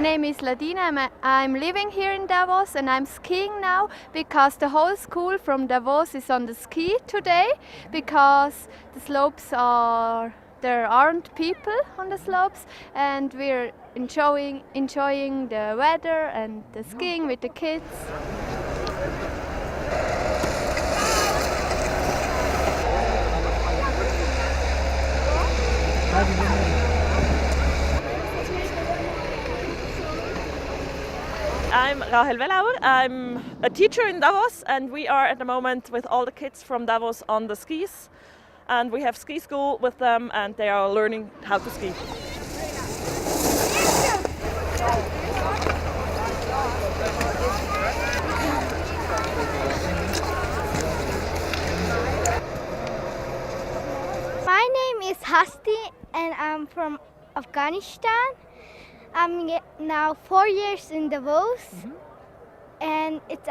name is Ladina. I'm living here in Davos and I'm skiing now because the whole school from Davos is on the ski today because the slopes there aren't people on the slopes and we're enjoying the weather and the skiing with the kids. I'm Rahel Wellauer. I'm a teacher in Davos and we are at the moment with all the kids from Davos on the skis. And we have ski school with them and they are learning how to ski. My name is Hasti and I'm from Afghanistan. I'm now 4 years in Davos and it's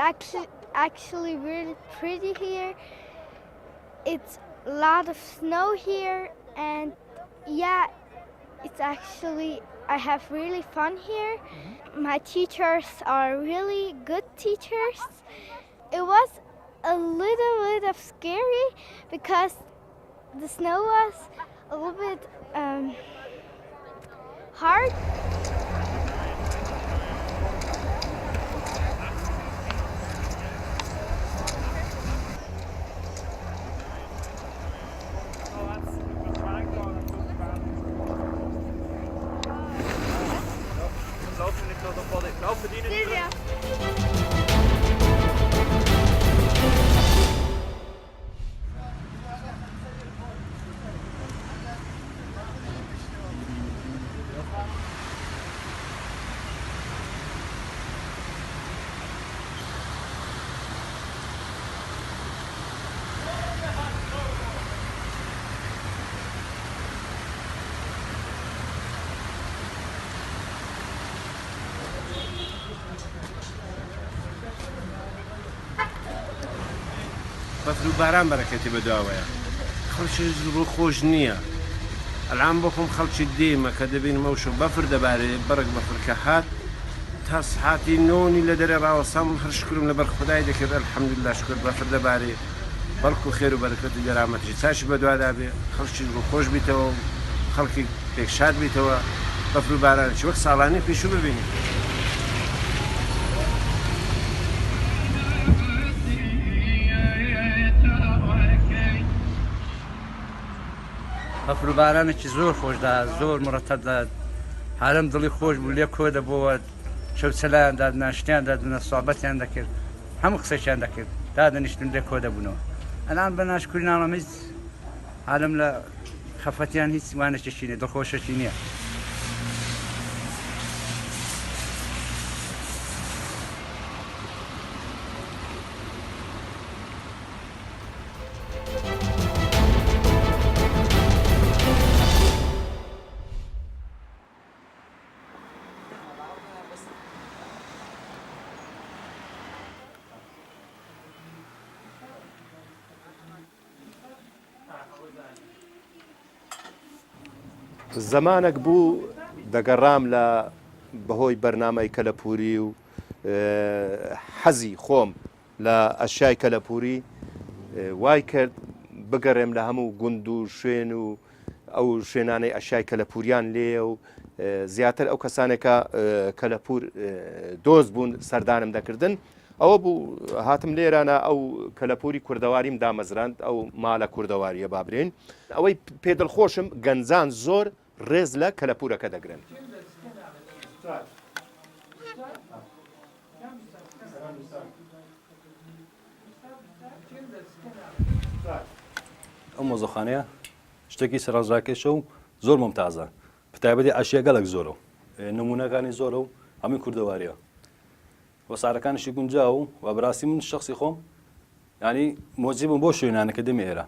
actually really pretty here. It's a lot of snow here and yeah, it's actually, I have really fun here. My teachers are really good teachers. It was a little bit of scary because the snow was a little bit hard. بەفر و باران بەرەکەتی بەدواوەیە خەڵکی ڕوو خۆش نییە ئەلان بۆ خۆم خەڵکی دێمە کە دەبینمە وشە بەفر دەبارێت بەرەک بەفر کە هات تا سعاتی نۆنی لە دەرێ ڕاوەسام هەر شکرم لەبەر خودای دەکرد ئەلحەمدوللا شکر بەفر دەبارێت بەڵکو خێر و بەرەکەت و گەرامەتی چاشی بەدوادا بێ خەڵکی ڕوو خۆش بیتەوە و خەڵکی پێکشاد بیتەوە بەفر و بارانێکی وەک ساڵانەی پێشوو ببینی بەفر و بارانێکی زۆر خۆشدا زۆر مڕەتەبدا حالم دڵی خۆش بوو لێ کۆ دەبەوە شەو چەلایان داد ناشتیان دادنە سوابەتیان دەکرد هەموو قسەیان دەکرد دادەنیشتن لێ کۆ دەبوونەوە ئەلان بە ناشکوری ناڵەم هیچ حالم لە خەفەتیان هیچ وانێکێکی نییە دڵخۆشێکی نییە زمانێک بوو دەگەڕام لە بەهۆی بەرنامەی کەلەپوری و حەزی خۆم لە ئەشیای کەلەپوری وای کرد بگەڕێم لە هەموو گوند و شوێن و ئەو شوێنانەی ئەشیای کەلەپوریان لێ و زیاتر ئەو کەسانێکە کەلەپور دۆست بوون سەردانم دەکردن ئەوە بوو هاتم لێرانە ئەو کەلەپوری کوردەواریم دامەزراند ئەو ماڵە کوردەواریە بابرێن ئەوەی پێدڵخۆشم گەنجان زۆر ڕێز لە کەلەپورەکە دەگرن ئەو مۆزەخانەیە شتێکی سەرنجڕاکێشە و زۆر ممتازە بەتایبەتی عەشیە گەلێک زۆرە نمونەکانی زۆرە و هەمووی کوردەواریە وەسارەکانیشی گونجاو و بەڕاستی من شخصی خۆم ینی مۆجی بووم بۆ شوێنانەکە دەمێ ئێرە